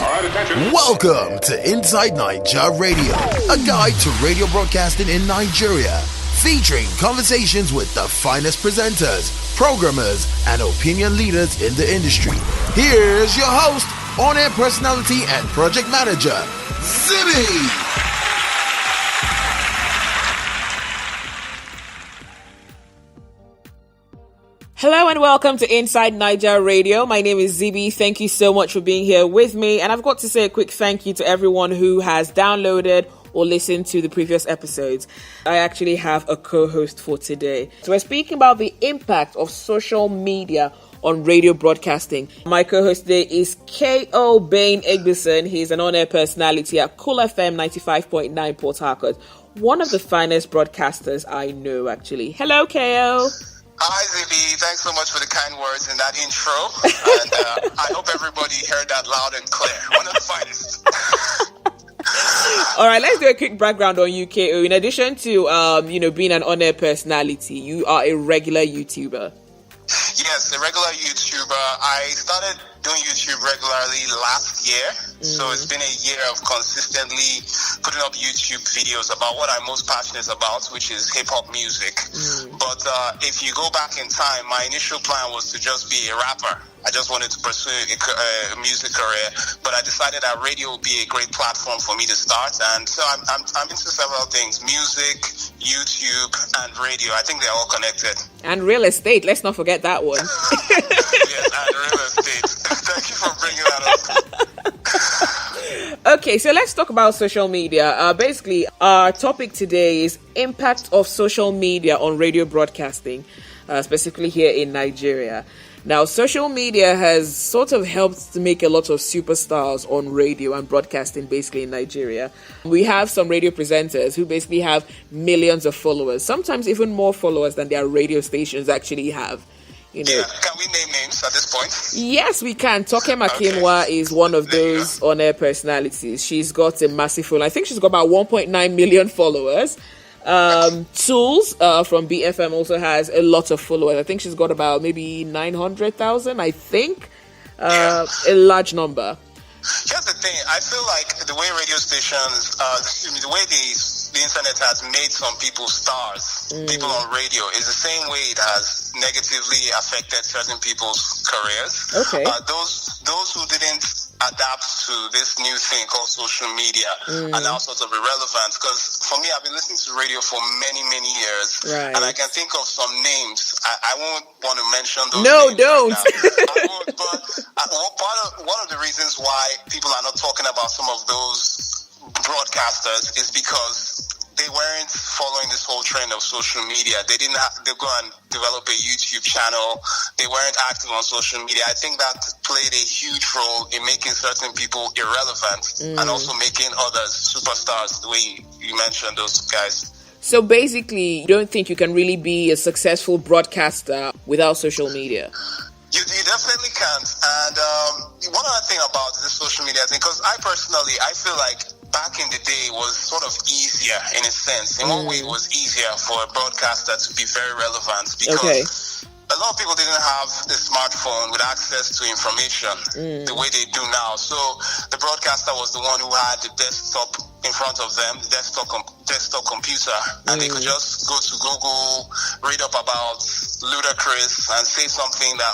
Welcome to Inside Niger Radio, a guide to radio broadcasting in Nigeria, featuring conversations with the finest presenters, programmers, and opinion leaders in the industry. Here's your host, on-air personality and project manager, Zibi. Hello and welcome to Inside Niger Radio. My name is Zibi. Thank you so much for being here with me. And I've got to say a quick thank you to everyone who has downloaded or listened to the previous episodes. I actually have a co-host for today. So we're speaking about the impact of social media on radio broadcasting. My co-host today is K.O. Bain Egbison. He's an on-air personality at Cool FM 95.9 Port Harcourt. One of the finest broadcasters I know, actually. Hello, K.O. Hi, Zibi. Thanks so much for the kind words in that intro. And I hope everybody heard that loud and clear. One of the finest. All right, let's do a quick background on you, KO. In addition to, being an on-air personality, you are a regular YouTuber. Yes, a regular YouTuber. I started doing YouTube regularly last year. So it's been a year of consistently putting up YouTube videos about what I'm most passionate about, which is hip-hop music. But if you go back in time, my initial plan was to just be a rapper. I just wanted to pursue a music career, but I decided that radio would be a great platform for me to start. And so I'm into several things: music, YouTube, and radio. I think they're all connected. And real estate. Let's not forget that one. Yes, and real estate. Thank you for bringing that up. Okay, so let's talk about social media. Basically, our topic today is impact of social media on radio broadcasting, specifically here in Nigeria. Now, social media has sort of helped to make a lot of superstars on radio and broadcasting basically in Nigeria. We have some radio presenters who basically have millions of followers, sometimes even more followers than their radio stations actually have. Yeah. Can we name names at this point? Yes, we can. Toke Makinwa is one of those on-air personalities. She's got a massive following. I think she's got about 1.9 million followers. Tools from BFM also has a lot of followers. I think she's got about maybe 900,000, I think. A large number. Here's the thing. I feel like the way radio stations, the way the internet has made some people stars, people on radio, is the same way it has negatively affected certain people's careers. Okay. Those who didn't adapt to this new thing called social media are now sort of irrelevant, because for me, I've been listening to radio for many years, right, and I can think of some names. I won't want to mention those names. No, don't. I won't, but one of the reasons why people are not talking about some of those broadcasters is because they weren't following this whole trend of social media. They go and develop a YouTube channel. They weren't active on social media. I think that played a huge role in making certain people irrelevant and also making others superstars, the way you mentioned those guys. So basically, you don't think you can really be a successful broadcaster without social media? You definitely can't. And one other thing about this social media thing, because I feel like back in the day was sort of easier in a sense. In one way, it was easier for a broadcaster to be very relevant because a lot of people didn't have the smartphone with access to information the way they do now. So the broadcaster was the one who had the desktop in front of them, the desktop computer, and they could just go to Google, read up about Ludacris, and say something that,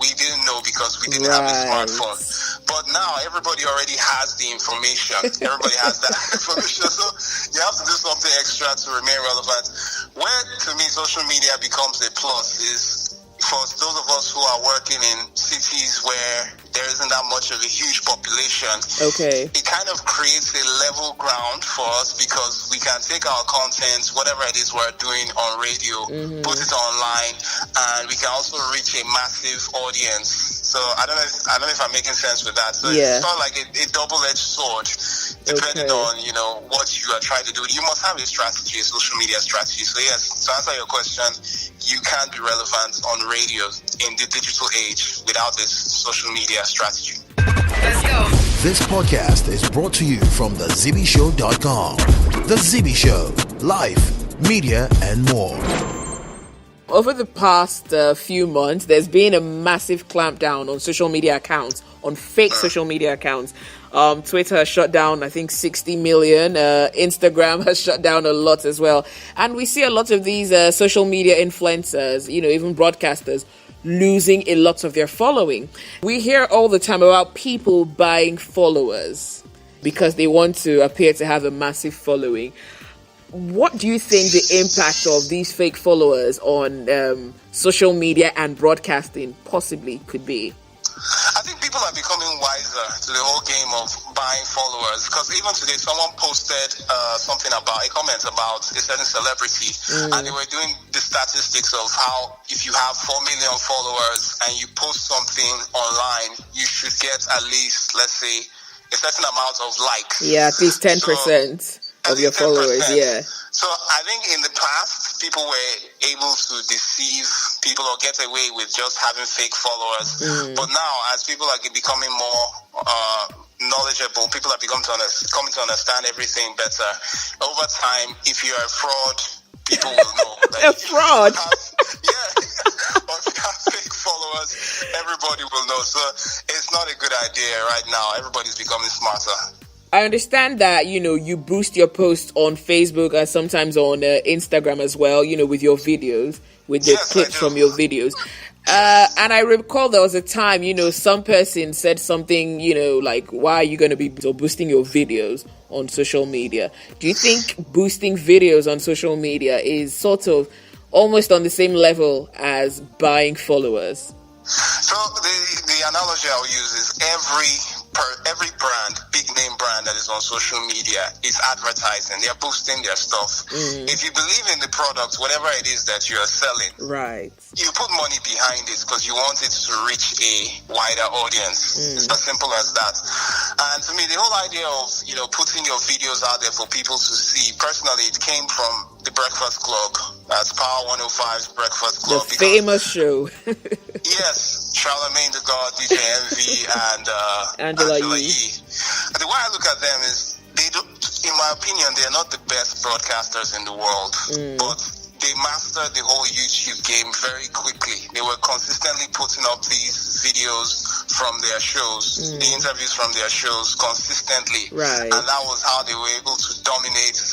we didn't know because we didn't have a smartphone. But now everybody already has the information. Everybody has that information. So you have to do something extra to remain relevant. Where, to me, social media becomes a plus is for those of us who are working in cities where there isn't that much of a huge population. Okay. It kind of creates a level ground for us because we can take our content, whatever it is we're doing on radio, put it online, and we can also reach a massive audience. So I don't know if I'm making sense with that. So it's sort of like a double-edged sword, depending on what you are trying to do. You must have a strategy, a social media strategy. So yes, to answer your question, you can't be relevant on radio in the digital age without this social media strategy. Let's go. This podcast is brought to you from thezibishow.com. The Zibi Show, life, media, and more. Over the past few months, there's been a massive clampdown on social media accounts, on fake social media accounts. Twitter has shut down, I think, 60 million. Instagram has shut down a lot as well. And we see a lot of these social media influencers, even broadcasters, losing a lot of their following. We hear all the time about people buying followers because they want to appear to have a massive following. What do you think the impact of these fake followers on social media and broadcasting possibly could be? I think people are becoming wiser to the whole game of buying followers, because even today someone posted a comment about a certain celebrity, and they were doing the statistics of how if you have 4 million followers and you post something online, you should get at least, let's say, a certain amount of likes. Yeah, at least 10%. Of your followers, yeah. So I think in the past, people were able to deceive people or get away with just having fake followers. But now, as people are becoming more knowledgeable, people are coming to understand everything better. Over time, if you're a fraud, people will know. A fraud? Or if you have fake followers, everybody will know. So it's not a good idea right now. Everybody's becoming smarter. I understand that, you boost your posts on Facebook and sometimes on Instagram as well, with your videos, with the clips from your videos. And I recall there was a time, some person said something, like, why are you going to be boosting your videos on social media? Do you think boosting videos on social media is sort of almost on the same level as buying followers? So the analogy I'll use is every brand, big name brand that is on social media is advertising. They are boosting their stuff. If you believe in the product, whatever it is that you are selling, right, you put money behind it because you want it to reach a wider audience. It's as simple as that. And to me, the whole idea of putting your videos out there for people to see, personally, it came from the Breakfast Club. That's Power 105's Breakfast Club. The famous show. Yes, Charlemagne the God, DJ Envy, and Angela Yee. The way I look at them is, in my opinion, they're not the best broadcasters in the world, but they mastered the whole YouTube game very quickly. They were consistently putting up these videos from their shows, the interviews from their shows consistently. Right. And that was how they were able to dominate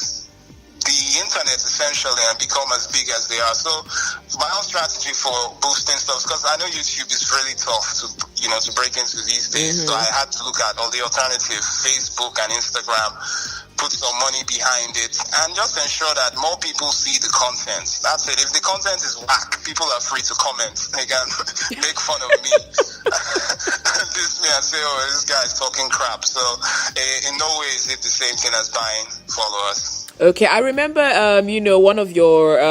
the internet essentially and become as big as they are. So my own strategy for boosting stuff, because I know YouTube is really tough to break into these days. So I had to look at all the alternative, Facebook and Instagram, put some money behind it, and just ensure that more people see the content. That's it. If the content is whack, people are free to comment. They can make fun of me, diss me and say, oh, this guy's talking crap. So in no way is it the same thing as buying followers. Okay, I remember, one of your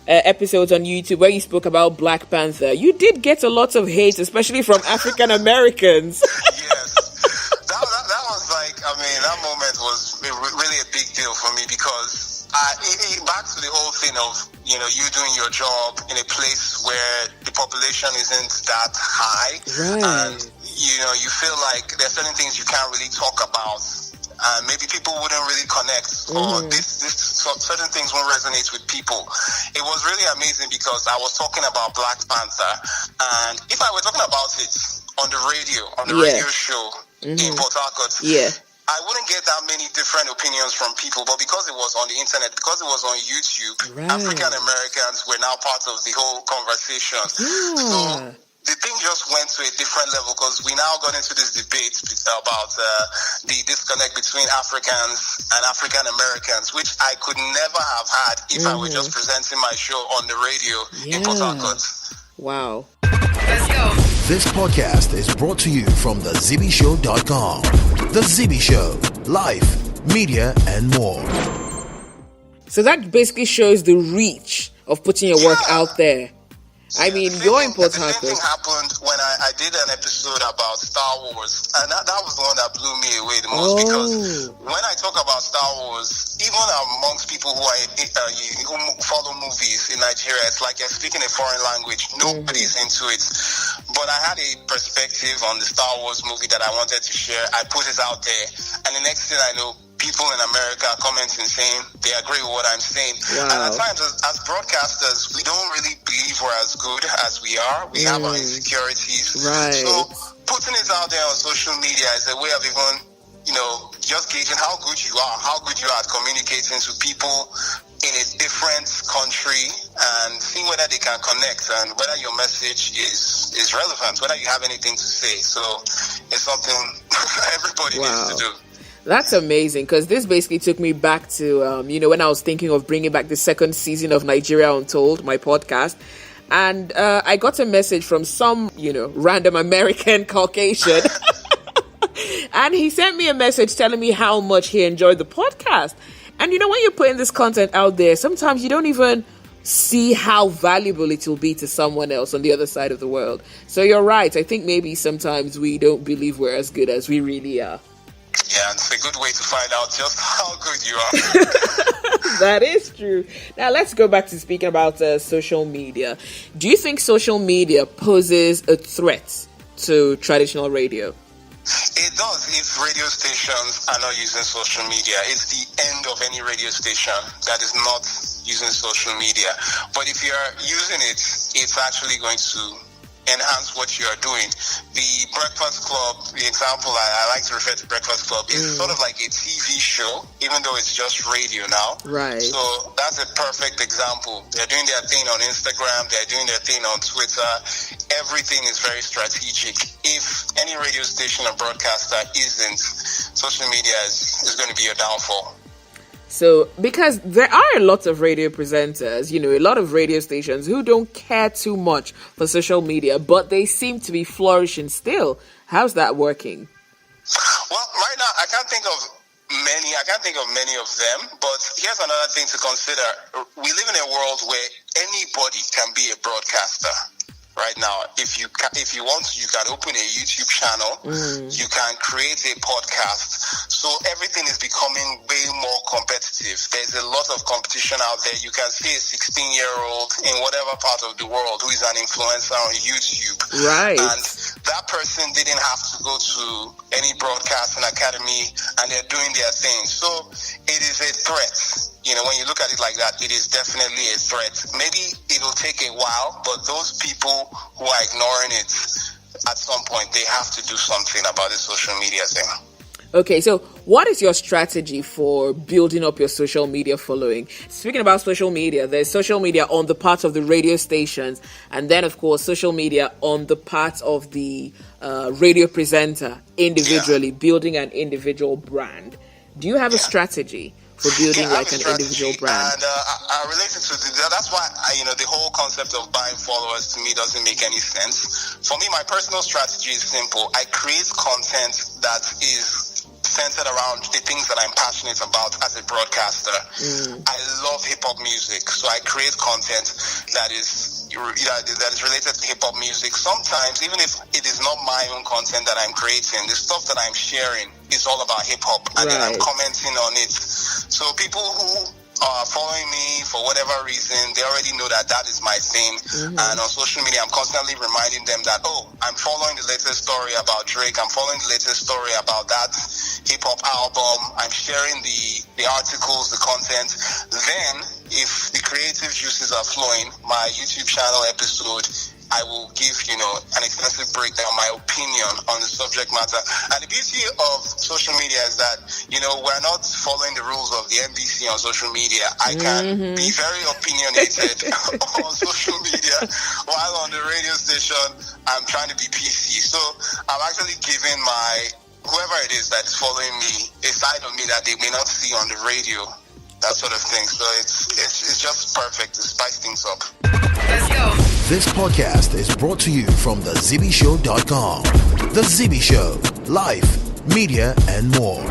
episodes on YouTube where you spoke about Black Panther. You did get a lot of hate, especially from African Americans. Yes. That was that moment was really a big deal for me, because back to the whole thing of, you doing your job in a place where the population isn't that high. Right. And, you feel like there's certain things you can't really talk about. And maybe people wouldn't really connect, or certain things won't resonate with people. It was really amazing because I was talking about Black Panther, and if I were talking about it on the radio show in Port Harcourt, I wouldn't get that many different opinions from people. But because it was on the internet, because it was on YouTube, African Americans were now part of the whole conversation. So the thing just went to a different level, because we now got into this debate about the disconnect between Africans and African Americans, which I could never have had if I were just presenting my show on the radio in Port Harcourt. Wow. Let's go. This podcast is brought to you from thezibishow.com. The Zibi Show, life, media, and more. So that basically shows the reach of putting your work out there. I mean, you're in Port Harcourt. The same thing happened when I did an episode about Star Wars, and that was the one that blew me away the most, because when I talk about Star Wars, even amongst people who follow movies in Nigeria, it's like you're speaking a foreign language. Nobody's into it. But I had a perspective on the Star Wars movie that I wanted to share. I put it out there, and the next thing I know, people in America are commenting saying they agree with what I'm saying. Wow. And at times, as broadcasters, we don't really believe we're as good as we are. We have our insecurities. Right. So putting it out there on social media is a way of even, just gauging how good you are at communicating to people in a different country and seeing whether they can connect and whether your message is relevant, whether you have anything to say. So it's something everybody needs to do. That's amazing, because this basically took me back to, when I was thinking of bringing back the second season of Nigeria Untold, my podcast. And I got a message from some, random American Caucasian. And he sent me a message telling me how much he enjoyed the podcast. And when you're putting this content out there, sometimes you don't even see how valuable it will be to someone else on the other side of the world. So you're right. I think maybe sometimes we don't believe we're as good as we really are. Yeah, it's a good way to find out just how good you are. That is true. Now let's go back to speaking about social media. Do you think social media poses a threat to traditional radio? It does if radio stations are not using social media. It's the end of any radio station that is not using social media. But if you're using it, it's actually going to enhance what you are doing. The Breakfast Club, the example I like to refer to Breakfast Club, is sort of like a TV show, even though it's just radio now. Right. So that's a perfect example. They're doing their thing on Instagram, they're doing their thing on Twitter. Everything is very strategic. If any radio station or broadcaster isn't, social media is going to be a downfall. So, because there are a lot of radio presenters, a lot of radio stations who don't care too much for social media, but they seem to be flourishing still. How's that working? Well, right now, I can't think of many of them, but here's another thing to consider. We live in a world where anybody can be a broadcaster. Right now, if you want to, you can open a YouTube channel, you can create a podcast. So everything is becoming way more competitive. There's a lot of competition out there. You can see a 16-year-old in whatever part of the world who is an influencer on YouTube. Right. And that person didn't have to go to any broadcasting academy, and they're doing their thing. So it is a threat. When you look at it like that, it is definitely a threat. Maybe it'll take a while, but those people who are ignoring it, at some point, they have to do something about the social media thing. Okay, so what is your strategy for building up your social media following? Speaking about social media, there's social media on the part of the radio stations, and then, of course, social media on the part of the radio presenter individually, building an individual brand. Do you have a strategy for building like an individual brand? And I related to that's why the whole concept of buying followers to me doesn't make any sense. For me, my personal strategy is simple. I create content that is centered around the things that I'm passionate about as a broadcaster. I love hip-hop music, so I create content that is related to hip-hop music. Sometimes, even if it is not my own content that I'm creating, the stuff that I'm sharing is all about hip-hop, and then I'm commenting on it. So people who are following me for whatever reason, they already know that is my thing. And on social media, I'm constantly reminding them that, I'm following the latest story about Drake, I'm following the latest story about that hip-hop album, I'm sharing the articles, the content. Then, if the creative juices are flowing, my YouTube channel episode, I will give, an extensive breakdown, my opinion on the subject matter. And the beauty of social media is that, we're not following the rules of the NBC on social media. I can be very opinionated on social media, while on the radio station, I'm trying to be PC. So I'm actually giving whoever it is that is following me a side of me that they may not see on the radio. That sort of thing. So it's just perfect to spice things up. Let's go. This podcast is brought to you from thezibishow.com. The Zibi Show, life, media, and more.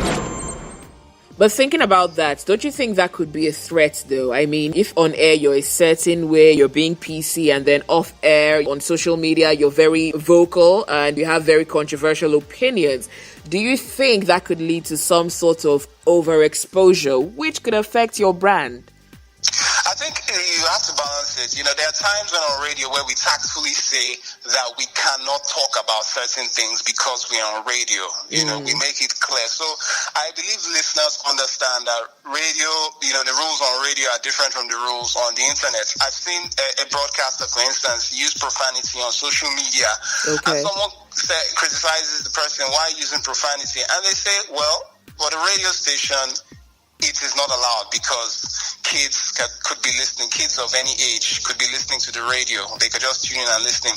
But thinking about that, don't you think that could be a threat though? I mean, if on air you're a certain way, you're being PC, and then off air on social media you're very vocal and you have very controversial opinions, do you think that could lead to some sort of overexposure which could affect your brand? I think you have to balance it. There are times when on radio where we tactfully say that we cannot talk about certain things because we are on radio. You know, we make it clear. So I believe listeners understand that radio, you know, the rules on radio are different from the rules on the internet. I've seen a broadcaster, for instance, use profanity on social media. And someone criticizes the person, why are you using profanity? And they say, well, for the radio station, it is not allowed because kids could be listening. Kids of any age could be listening to the radio. They could just tune in and listen.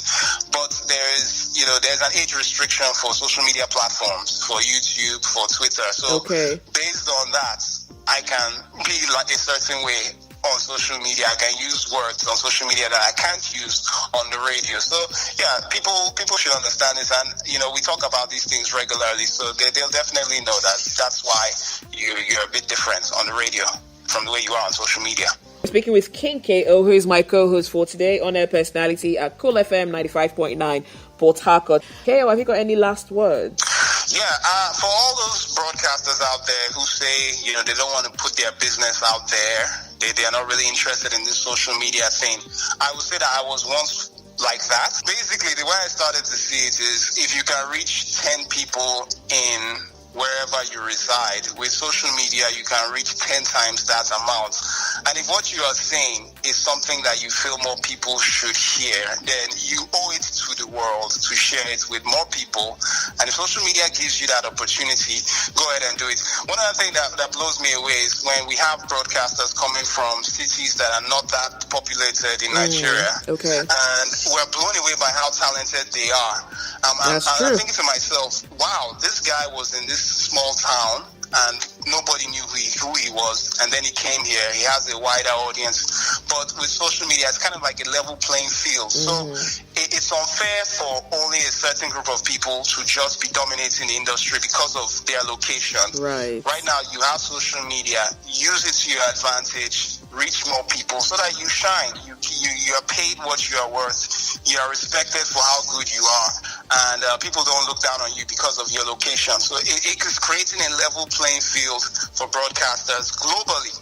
But there's an age restriction for social media platforms, for YouTube, for Twitter. So based on that, I can be like a certain way on social media. I can use words on social media that I can't use on the radio. So yeah, people should understand this, and you know, we talk about these things regularly, so they'll definitely know that that's why you're a bit different on the radio from the way you are on social media. Speaking with King KO, who is my co-host for today, on-air personality at Cool FM 95.9 Port Harcourt. KO, have you got any last words? Yeah, for all those broadcasters out there who say, you know, they don't want to put their business out there, they are not really interested in this social media thing, I would say that I was once like that. Basically, the way I started to see it is, if you can reach 10 people in wherever you reside, with social media you can reach 10 times that amount. And if what you are saying is something that you feel more people should hear, then you owe it to the world to share it with more people. And if social media gives you that opportunity, go ahead and do it. One other thing that blows me away is when we have broadcasters coming from cities that are not that populated in Nigeria. And we're blown away by how talented they are. I'm thinking to myself, wow, this guy was in this small town and nobody knew who he was, and then he came here. He has a wider audience, but with social media it's kind of like a level playing field. So it's unfair for only a certain group of people to just be dominating the industry because of their location. Right now you have social media, use it to your advantage, reach more people so that you shine. You are paid what you are worth. You are respected for how good you are, and people don't look down on you because of your location. So it is creating a level playing field for broadcasters globally.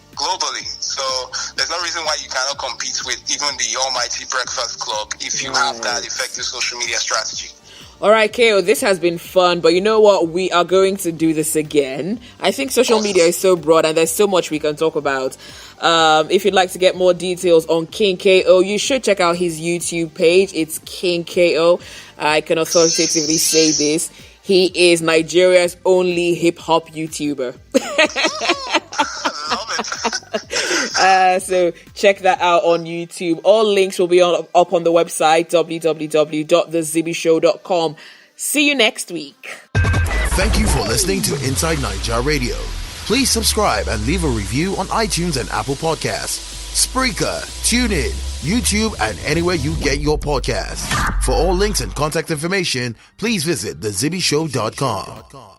So there's no reason why you cannot compete with even the almighty Breakfast Club if you have that effective social media strategy. All right, KO, this has been fun, but you know what? We are going to do this again. I think social media is so broad and there's so much we can talk about. If you'd like to get more details on King KO, you should check out his YouTube page. It's King KO. I can authoritatively say this. He is Nigeria's only hip-hop YouTuber. So check that out on YouTube. All links will be up on the website, www.thezibishow.com. See you next week. Thank you for listening to Inside Niger Radio. Please subscribe and leave a review on iTunes and Apple Podcasts, Spreaker, TuneIn, YouTube, and anywhere you get your podcasts. For all links and contact information, please visit thezibishow.com.